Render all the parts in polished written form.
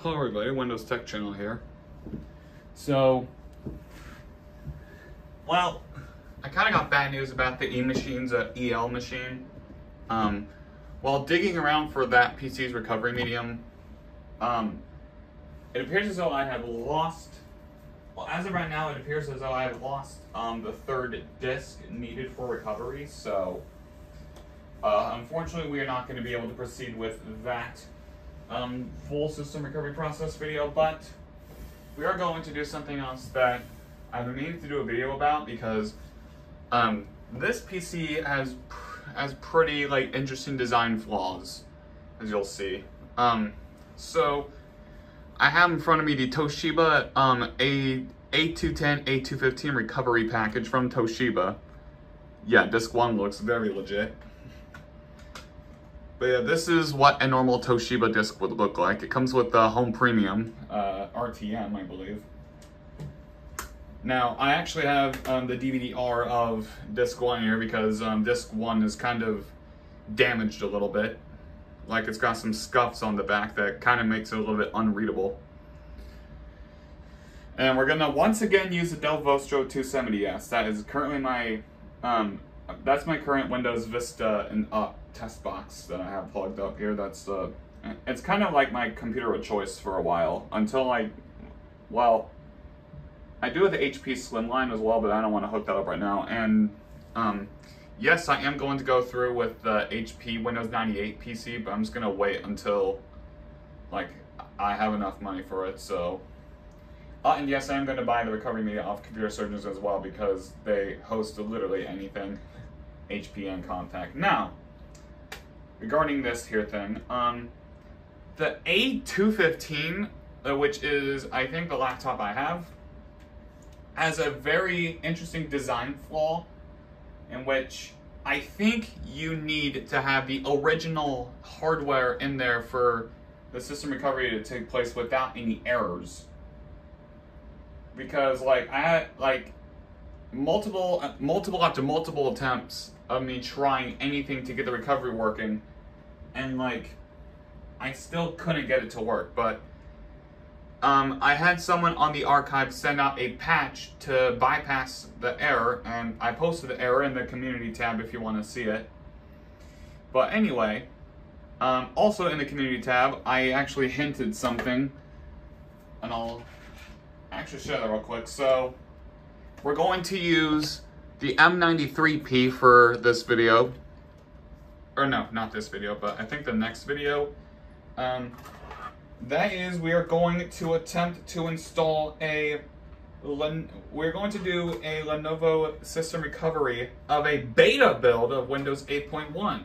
Hello everybody, Windows Tech Channel here. So, well, I kind of got bad news about the E-Machine's EL machine. While digging around for that PC's recovery medium, it appears as though I have lost, well, as of right now, it appears as though I have lost the third disk needed for recovery, so unfortunately we are not going to be able to proceed with that full system recovery process video, but we are going to do something else that I've been meaning to do a video about because this PC has pretty interesting design flaws, as you'll see. So I have in front of me the Toshiba A210 A215 recovery package from Toshiba. Yeah, disc 1 looks very legit. But yeah, this is what a normal Toshiba disc would look like. It comes with the Home Premium, RTM, I believe. Now, I actually have the DVD-R of disc 1 here because disc 1 is kind of damaged a little bit. Like, it's got some scuffs on the back that kind of makes it a little bit unreadable. And we're gonna once again use the Dell Vostro 270S. That is currently my, that's my current Windows Vista and test box that I have plugged up here. That's it's kind of like my computer of choice for a while until well, I do have the HP Slimline as well, but I don't want to hook that up right now. And yes, I am going to go through with the HP Windows 98 PC, but I'm just gonna wait until I have enough money for it. So, and yes, I am going to buy the recovery media off Computer Surgeons as well because they host literally anything HP and Contact. Now, regarding this here thing, the A215, which is, I think, the laptop I have, has a very interesting design flaw in which I think you need to have the original hardware in there for the system recovery to take place without any errors. Because I had multiple after multiple attempts of me trying anything to get the recovery working, and I still couldn't get it to work. But I had someone on the archive send out a patch to bypass the error, and I posted the error in the community tab if you want to see it. But anyway, also in the community tab, I actually hinted something, and I'll actually show that real quick. So we're going to use the M93P for this video. Or no, not this video, but I think the next video. That is, we are going to attempt to install we're going to do a Lenovo system recovery of a beta build of Windows 8.1.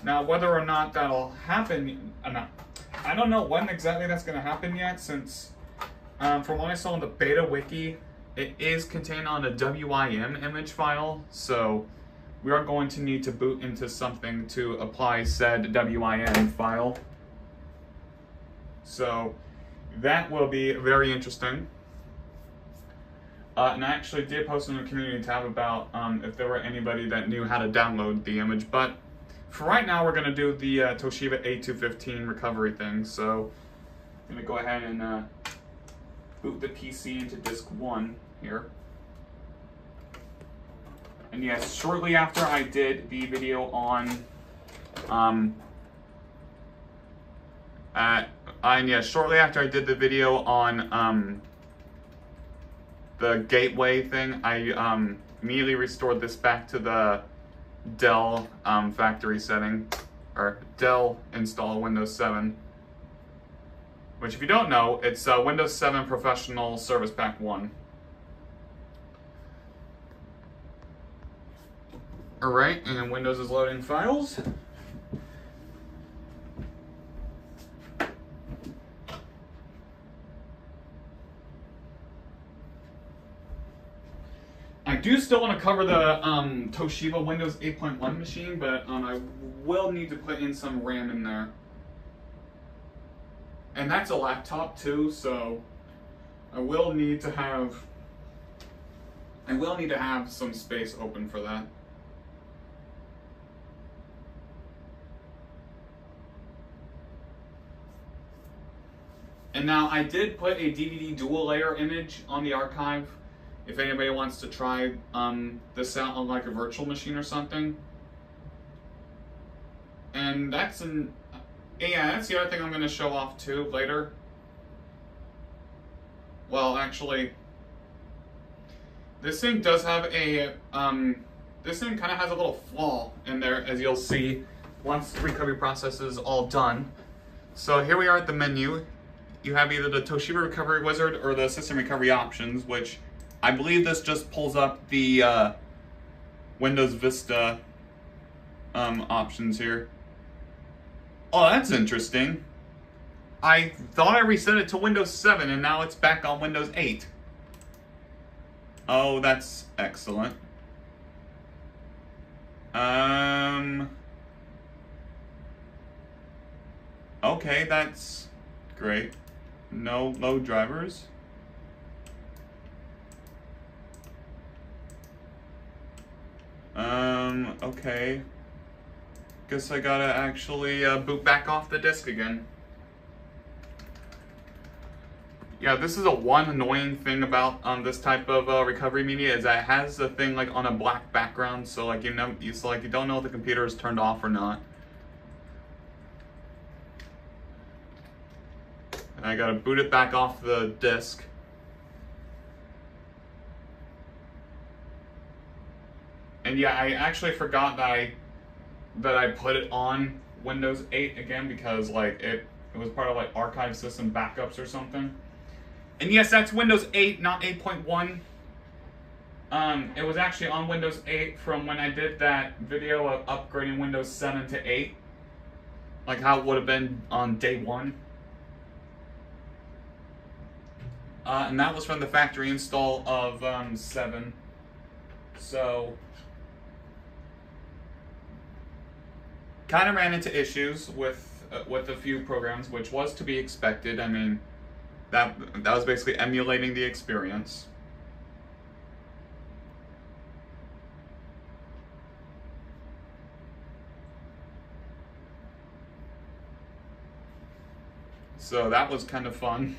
Now, whether or not that'll happen, I don't know when exactly that's going to happen yet, since from what I saw in the beta wiki, it is contained on a WIM image file, so we are going to need to boot into something to apply said WIM file. So that will be very interesting. And I actually did post in the community tab about if there were anybody that knew how to download the image, but for right now we're going to do the Toshiba A215 recovery thing. So I'm going to go ahead and boot the PC into disk 1 here. And yes, shortly after I did the video on shortly after I did the video on the gateway thing, I immediately restored this back to the Dell factory setting, or Dell install Windows 7. Which, if you don't know, it's Windows 7 Professional Service Pack 1. Alright, and Windows is loading files. I do still want to cover the Toshiba Windows 8.1 machine, but I will need to put in some RAM in there. And that's a laptop too, so I will need to have some space open for that. And now I did put a DVD dual layer image on the archive if anybody wants to try this out on like a virtual machine or something. And that's that's the other thing I'm going to show off too later. Well, actually, this thing does have a, this thing kind of has a little flaw in there, as you'll see once the recovery process is all done. So here we are at the menu. You have either the Toshiba Recovery Wizard or the System Recovery Options, which I believe this just pulls up the Windows Vista options here. Oh, that's interesting. I thought I reset it to Windows 7 and now it's back on Windows 8. Oh, that's excellent. Okay, that's great. No load drivers. Okay. Guess I gotta actually boot back off the disk again. Yeah, this is one annoying thing about this type of recovery media is that it has the thing like on a black background, so like you don't know if the computer is turned off or not. And I gotta boot it back off the disk. And yeah, I actually forgot that I put it on Windows 8 again because like it was part of like archive system backups or something. And yes, that's Windows 8, not 8.1. It was actually on Windows 8 from when I did that video of upgrading Windows 7 to 8. Like how it would have been on day one. And that was from the factory install of 7. So, kind of ran into issues with a few programs, which was to be expected. I mean, that was basically emulating the experience. So that was kind of fun.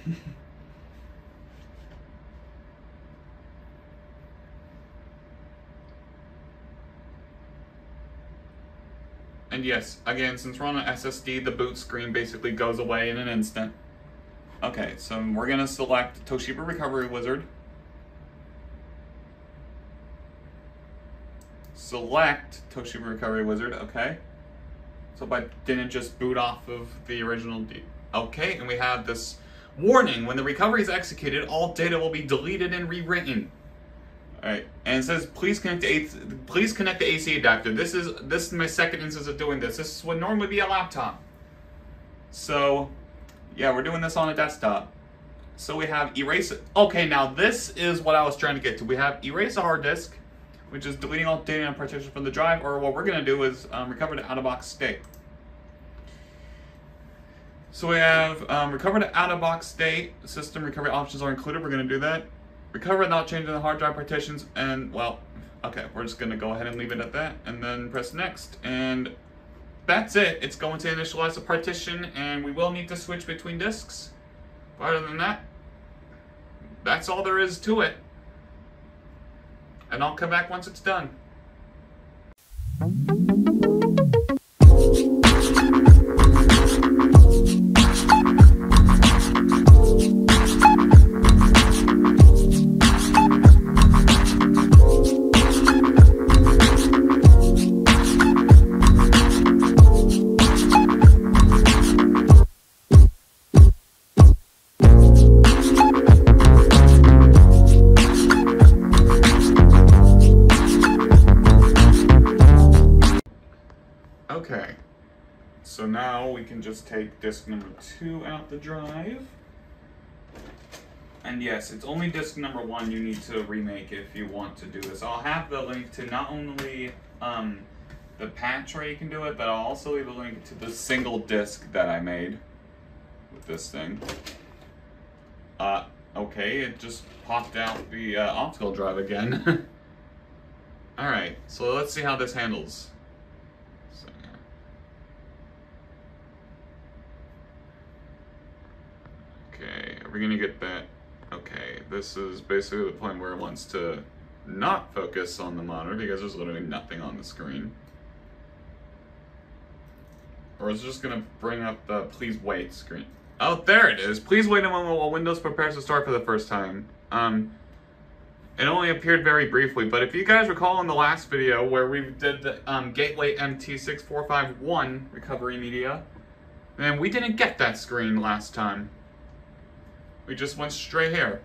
And yes, again, since we're on an SSD, the boot screen basically goes away in an instant. Okay, so we're gonna select Toshiba Recovery Wizard. Select Toshiba Recovery Wizard, okay. So if I didn't just boot off of the original okay, and we have this warning: when the recovery is executed, all data will be deleted and rewritten. Alright, and it says please connect the AC adapter. This is my second instance of doing this. This would normally be a laptop. So yeah, we're doing this on a desktop. So we have erase it. Okay, now this is what I was trying to get to. We have erase a hard disk, which is deleting all data and partition from the drive, or what we're gonna do is recover the out-of-box state. So we have recover the out-of-box state. System recovery options are included. We're gonna do that. Recover without changing the hard drive partitions, and well, okay, we're just gonna go ahead and leave it at that, and then press next, and that's it. It's going to initialize the partition, and we will need to switch between disks. But other than that, that's all there is to it. And I'll come back once it's done. Okay, so now we can just take disk number 2 out the drive. And yes, it's only disk number 1 you need to remake if you want to do this. I'll have the link to not only the patch where you can do it, but I'll also leave a link to the single disk that I made with this thing. Okay, it just popped out the optical drive again. Alright, so let's see how this handles. Okay, Are we gonna get that? Okay, this is basically the point where it wants to not focus on the monitor because there's literally nothing on the screen. Or is it just gonna bring up the please wait screen? Oh, there it is. Please wait a moment while Windows prepares to start for the first time. It only appeared very briefly, but if you guys recall in the last video where we did the Gateway MT6451 recovery media, then we didn't get that screen last time. We just went straight here.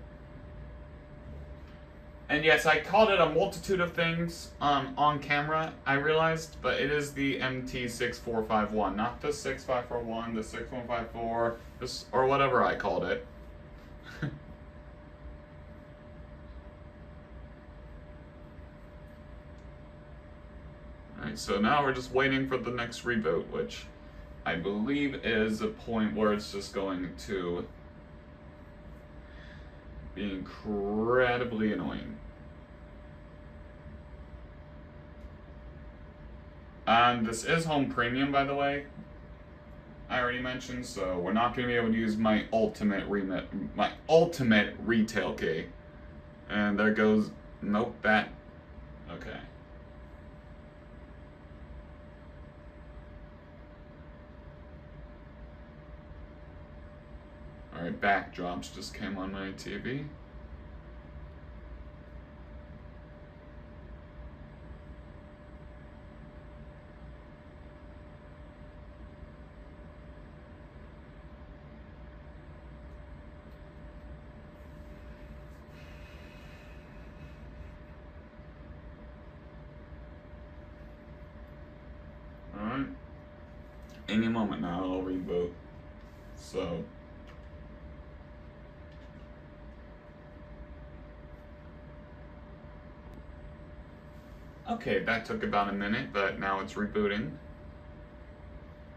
And yes, I called it a multitude of things on camera, I realized, but it is the MT6451, not the 6541, the 6154, this, or whatever I called it. Alright, so now we're just waiting for the next reboot, which I believe is a point where it's just going to be incredibly annoying. This is Home Premium, by the way. I already mentioned, so we're not going to be able to use my ultimate retail key. And there goes, nope, that, okay. Alright, backdrops just came on my TV. Alright. Any moment now it'll reboot. So okay, that took about a minute, but now it's rebooting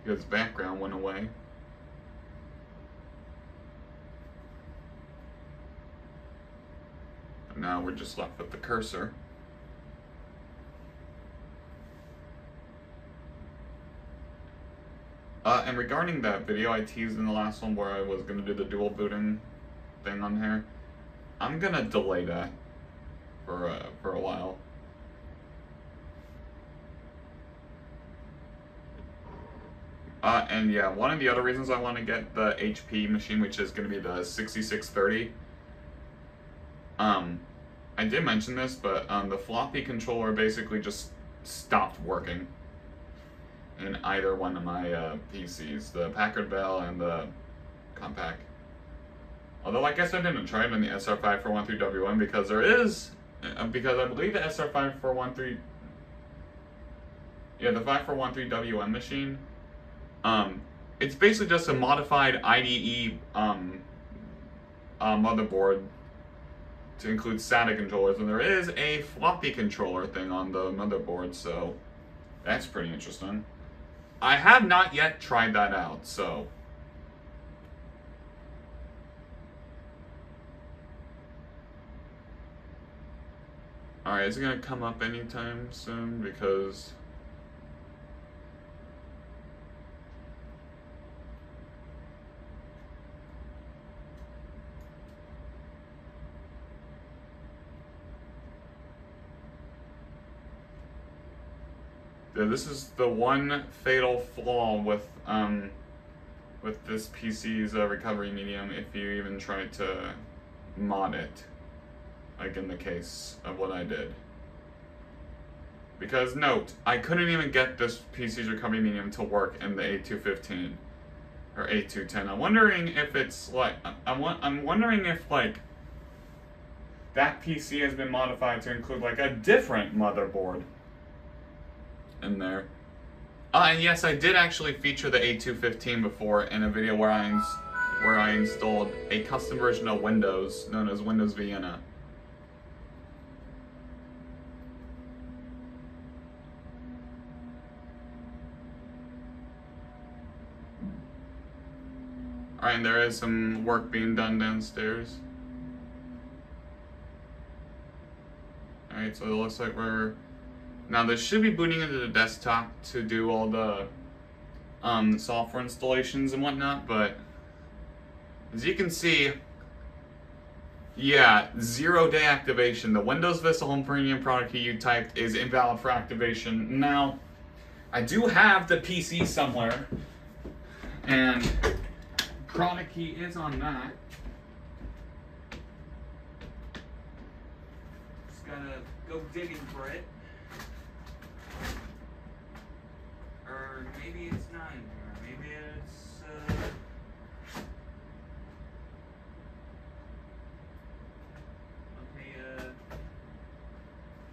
because background went away. And now we're just left with the cursor. And regarding that video I teased in the last one where I was going to do the dual booting thing on here, I'm going to delay that for a while. And yeah, one of the other reasons I want to get the HP machine, which is going to be the 6630, I did mention this, but the floppy controller basically just stopped working in either one of my PCs, the Packard Bell and the Compaq. Although I guess I didn't try it on the SR5413WM because there is, because I believe the SR5413, yeah, the 5413WM machine, it's basically just a modified IDE motherboard to include SATA controllers, and there is a floppy controller thing on the motherboard, so that's pretty interesting. I have not yet tried that out, so. Alright, is it gonna come up anytime soon? Because this is the one fatal flaw with this PC's recovery medium if you even try to mod it, like in the case of what I did. Because note, I couldn't even get this PC's recovery medium to work in the A215 or A210. I'm wondering if it's like, I'm wondering if like that PC has been modified to include like a different motherboard in there. And yes, I did actually feature the A215 before in a video where I installed a custom version of Windows known as Windows Vienna. Alright, and there is some work being done downstairs. Alright, so it looks like we're... Now this should be booting into the desktop to do all the software installations and whatnot, but as you can see, Yeah, 0-day activation. The Windows Vista Home Premium product key you typed is invalid for activation. Now, I do have the PC somewhere, and product key is on that. Just gotta go digging for it. Or maybe it's not in here. Maybe it's okay,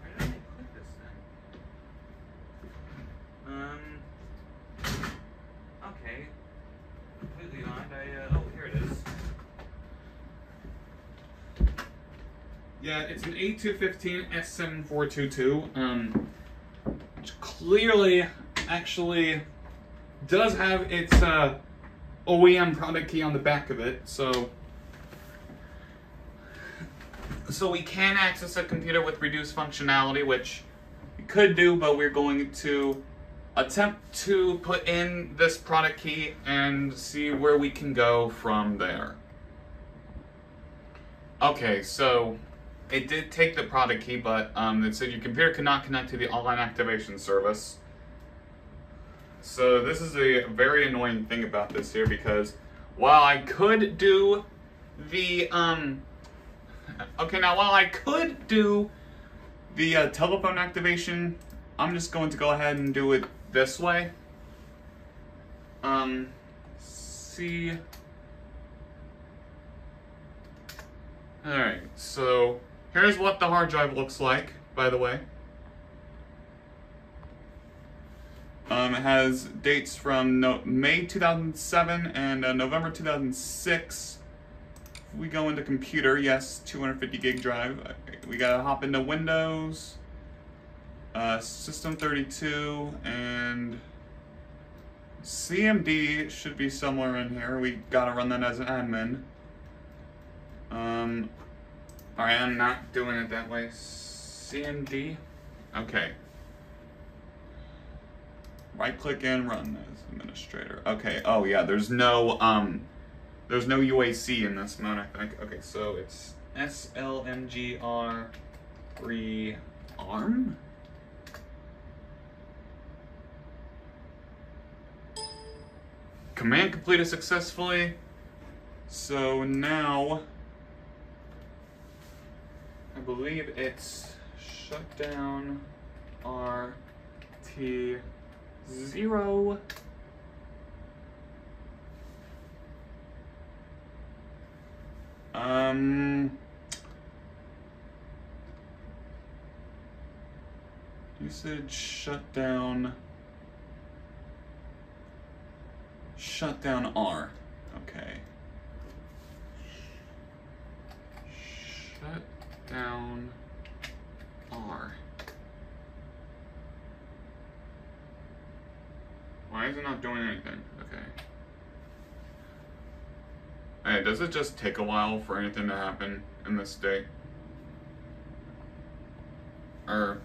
where did I put this thing? Okay. Completely blind. Oh, here it is. Yeah, it's an A215 S7422, which clearly actually does have its OEM product key on the back of it, so we can access a computer with reduced functionality, which we could do, but we're going to attempt to put in this product key and see where we can go from there. Okay, so it did take the product key, but it said your computer cannot connect to the online activation service. So this is a very annoying thing about this here, because while I could do the telephone activation, I'm just going to go ahead and do it this way. See. Alright, so here's what the hard drive looks like, by the way. It has dates from May 2007 and November 2006. If we go into computer, yes, 250 gig drive. We gotta hop into Windows, System 32, and CMD should be somewhere in here. We gotta run that as an admin. Alright, I'm not doing it that way. CMD. Okay. Right click and run as administrator. Okay, oh yeah, there's no UAC in this mode, I think. Okay, so it's SLMGR rearm. Command completed successfully. So now I believe it's shutdown RT0. Usage shutdown R. Okay. Shutdown R. Why is it not doing anything? Okay. Hey, does it just take a while for anything to happen in this state? Alright,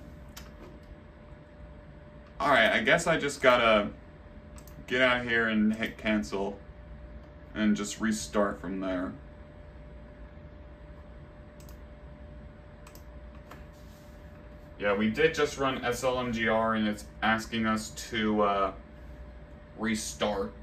I guess I just gotta get out of here and hit cancel and just restart from there. Yeah, we did just run SLMGR and it's asking us to restart.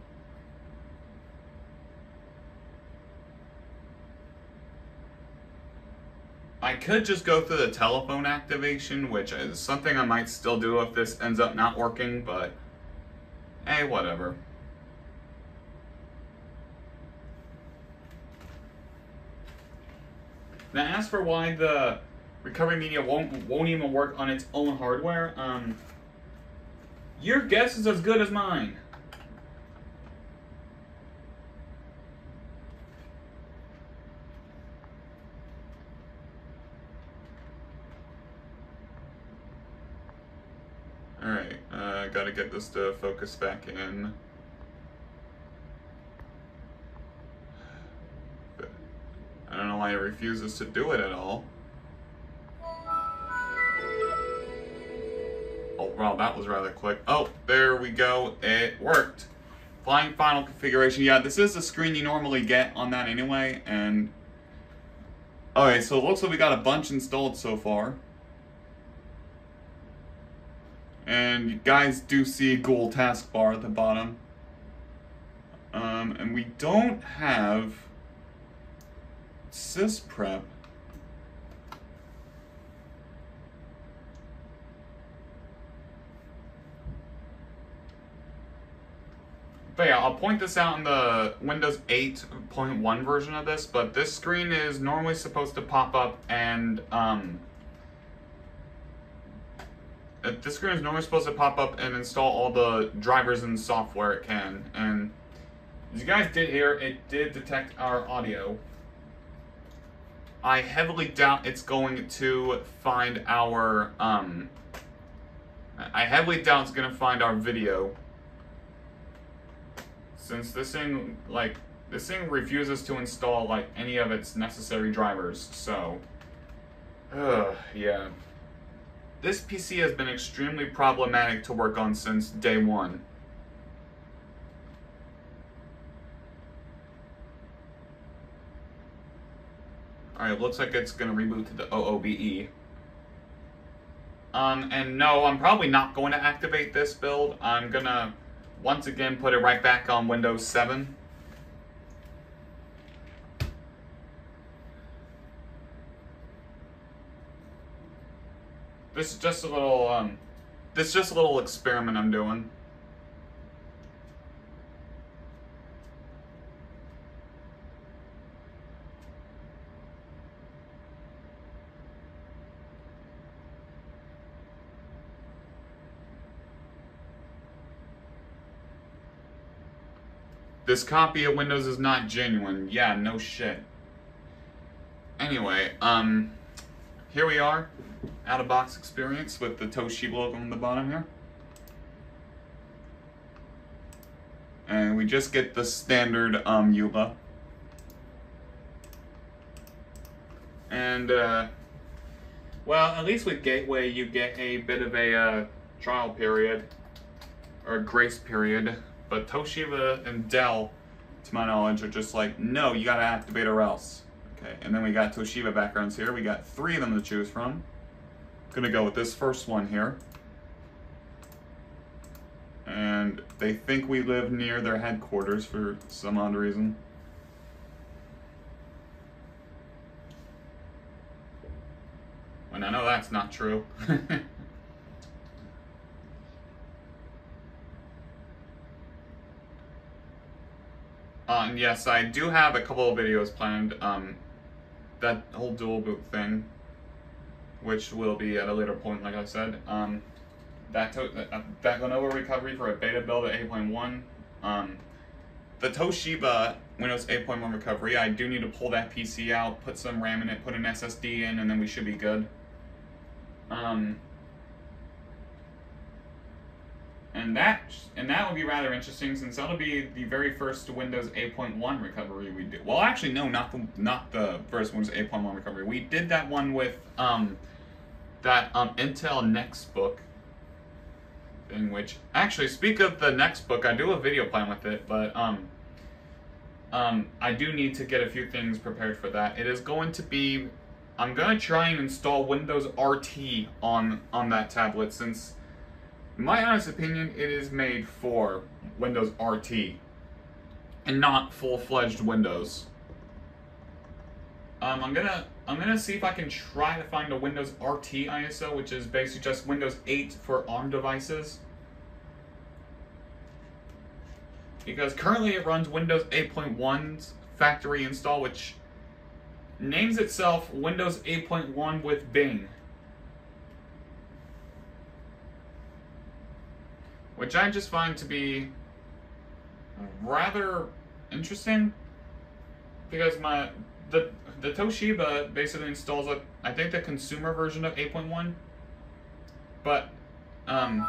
I could just go through the telephone activation, which is something I might still do if this ends up not working, but hey, whatever. Now, as for why the recovery media won't even work on its own hardware, your guess is as good as mine. Alright, gotta get this to focus back in. I don't know why it refuses to do it at all. Oh, wow, that was rather quick. Oh, there we go. It worked. Flying final configuration. Yeah, this is the screen you normally get on that anyway, and Alright, so it looks like we got a bunch installed so far. And you guys do see Google taskbar at the bottom. And we don't have sysprep. But yeah, I'll point this out in the Windows 8.1 version of this, but this screen is normally supposed to pop up and, this screen is normally supposed to pop up and install all the drivers and software it can, and as you guys did hear, it did detect our audio. I heavily doubt it's going to find our, I heavily doubt it's going to find our video. Since this thing refuses to install, like, any of its necessary drivers, so, yeah. This PC has been extremely problematic to work on since day one. Alright, looks like it's gonna reboot to the OOBE. And no, I'm probably not going to activate this build. I'm gonna once again put it right back on Windows 7. This is just a little experiment I'm doing. This copy of Windows is not genuine. Yeah, no shit. Anyway, here we are, out-of-box experience with the Toshiba logo on the bottom here. And we just get the standard EULA. And, well, at least with Gateway you get a bit of a trial period, or a grace period. But Toshiba and Dell, to my knowledge, are just like, no, you gotta activate or else. Okay, and then we got Toshiba backgrounds here. We got 3 of them to choose from. Gonna go with this first one here. And they think we live near their headquarters for some odd reason. When I know that's not true. And yes, I do have a couple of videos planned, that whole dual boot thing, which will be at a later point, like I said. That Lenovo recovery for a beta build at 8.1. The Toshiba Windows 8.1 recovery, I do need to pull that PC out, put some RAM in it, put an SSD in, and then we should be good. And that would be rather interesting, since that'll be the very first Windows 8.1 recovery we do. Well, actually, no, not the first Windows 8.1 recovery. We did that one with that Intel Next book, in which actually, speak of the Next book, I do a video plan with it, but I do need to get a few things prepared for that. It is going to be, I'm gonna try and install Windows RT on that tablet, since, in my honest opinion, it is made for Windows RT and not full-fledged Windows. I'm gonna see if I can try to find a Windows RT ISO, which is basically just Windows 8 for ARM devices. Because currently it runs Windows 8.1's factory install, which names itself Windows 8.1 with Bing. Which I just find to be rather interesting, because the Toshiba basically installs I think the consumer version of 8.1, but I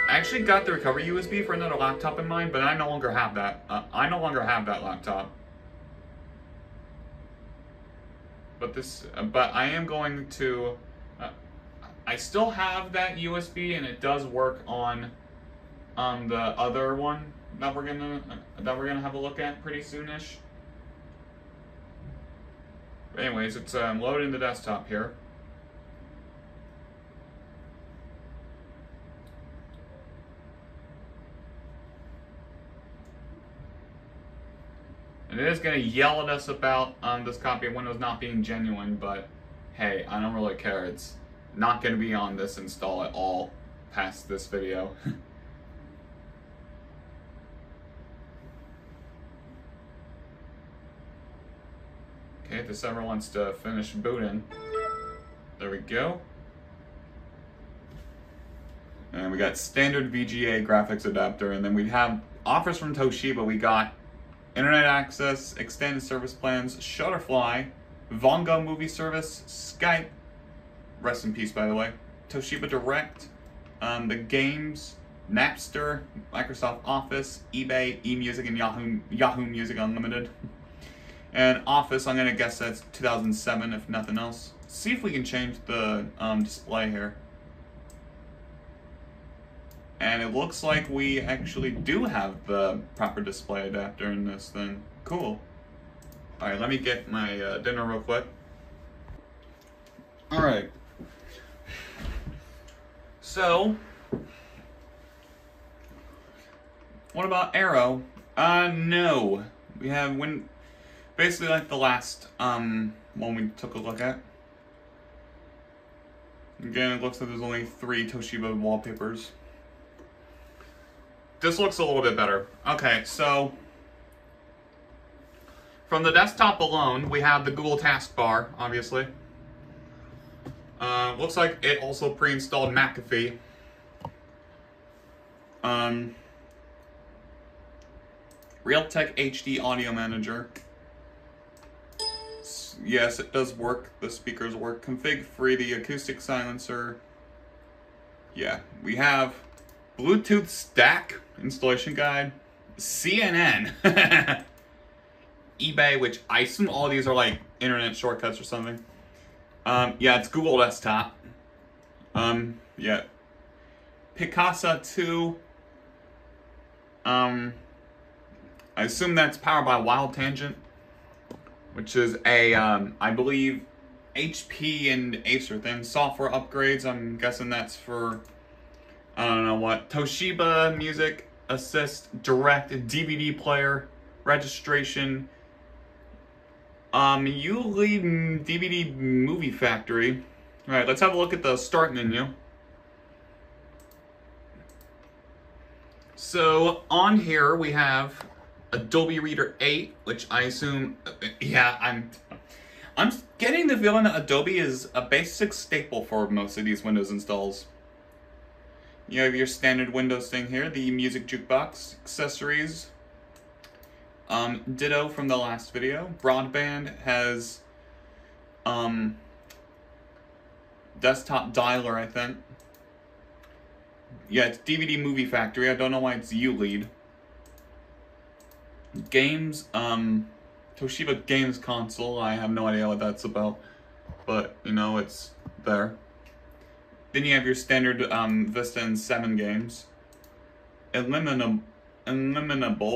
actually got the recovery USB for another laptop in mind, but I no longer have that. I no longer have that laptop. But I am going to. I still have that USB, and it does work on the other one that we're gonna have a look at pretty soonish. Anyways, it's loading the desktop here. And it is going to yell at us about this copy of Windows not being genuine, but hey, I don't really care. It's not going to be on this install at all past this video. Okay, if the server wants to finish booting. There we go. And we got standard VGA graphics adapter, and then we have offers from Toshiba. We got internet access, extended service plans, Shutterfly, Vongo movie service, Skype, rest in peace by the way, Toshiba Direct, the games, Napster, Microsoft Office, eBay, eMusic, and Yahoo Music Unlimited. And Office, I'm gonna guess that's 2007 if nothing else. See if we can change the display here. And it looks like we actually do have the proper display adapter in this thing. Cool. Alright, let me get my dinner real quick. Alright. So, what about Arrow? No. We have basically like the last one we took a look at. Again, it looks like there's only 3 Toshiba wallpapers. This looks a little bit better. Okay, so from the desktop alone, we have the Google taskbar, obviously. Looks like it also pre-installed McAfee. Realtek HD Audio Manager. Yes, it does work. The speakers work. Config free the acoustic silencer. Yeah, we have Bluetooth stack installation guide, CNN, eBay, which I assume all these are like internet shortcuts or something. Yeah, it's Google Desktop. Yeah, Picasa 2. I assume that's powered by Wild Tangent, which is a, I believe, HP and Acer thing. Software upgrades, I'm guessing that's for, I don't know what. Toshiba Music Assist Direct DVD player registration. Yuli DVD Movie Factory. Alright, let's have a look at the start menu. So, on here we have Adobe Reader 8, which I assume, yeah, I'm getting the feeling that Adobe is a basic staple for most of these Windows installs. You have your standard Windows thing here, the music jukebox, accessories, ditto from the last video. Broadband has, desktop dialer, I think. Yeah, it's DVD Movie Factory, I don't know why it's ULEAD. Games, Toshiba Games Console, I have no idea what that's about, but, you know, it's there. Then you have your standard Vista and 7 games. Eliminable,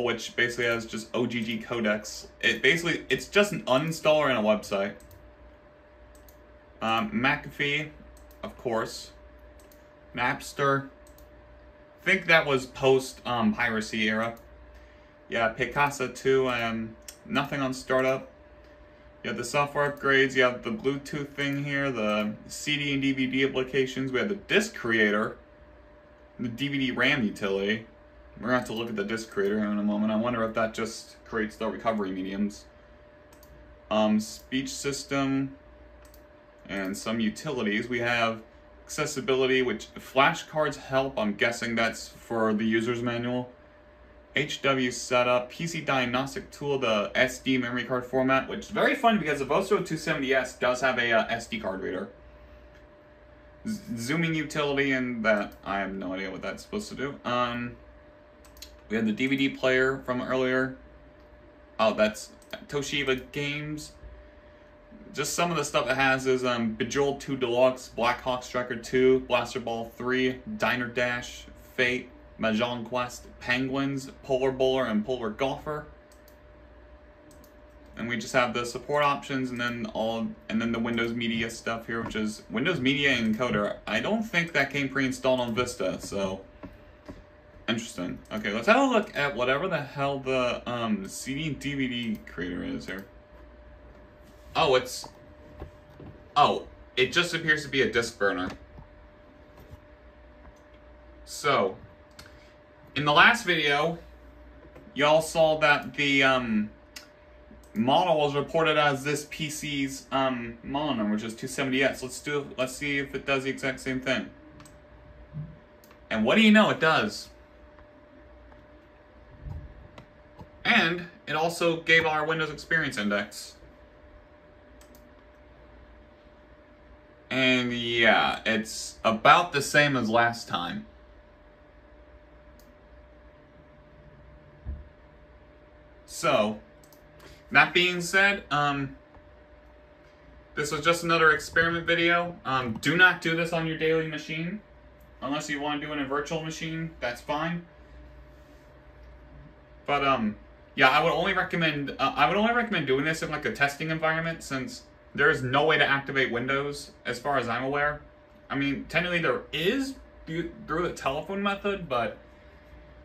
which basically has just OGG codecs. It's just an uninstaller and a website. McAfee, of course. Napster. I think that was post piracy era. Yeah, Picasa 2, nothing on startup. You have the software upgrades, you have the Bluetooth thing here, the CD and DVD applications, we have the disk creator, the DVD RAM utility. We're going to have to look at the disk creator in a moment. I wonder if that just creates the recovery mediums. Speech system, and some utilities. We have accessibility, which flashcards help. I'm guessing that's for the user's manual. HW setup, PC diagnostic tool, the SD memory card format, which is very fun because the Vostro 270S does have a SD card reader. Zooming utility, and that, I have no idea what that's supposed to do. We have the DVD player from earlier. Oh, that's Toshiba Games. Just some of the stuff it has is Bejeweled 2 Deluxe, Black Hawk Striker 2, Blaster Ball 3, Diner Dash, Fate, Mahjong Quest, Penguins, Polar Bowler, and Polar Golfer. And and we just have the support options, and then the Windows Media stuff here, which is Windows Media Encoder. I don't think that came pre-installed on Vista, so interesting. Okay, let's have a look at whatever the hell the CD DVD creator is here. Oh, it just appears to be a disk burner. So, in the last video, y'all saw that the model was reported as this PC's model number, which is 270S. Let's see if it does the exact same thing. And what do you know, it does. And it also gave our Windows Experience Index. And yeah, it's about the same as last time. So, that being said, this was just another experiment video. Do not do this on your daily machine. Unless you want to do it in a virtual machine, that's fine. But, yeah, I would only recommend doing this in like a testing environment, since there is no way to activate Windows, as far as I'm aware. I mean, technically there is through the telephone method, but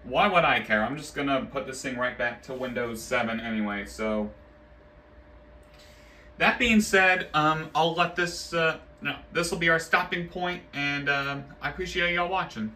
why would I care? I'm just gonna put this thing right back to Windows 7 anyway, so. That being said, I'll let this, this will be our stopping point, and I appreciate y'all watching.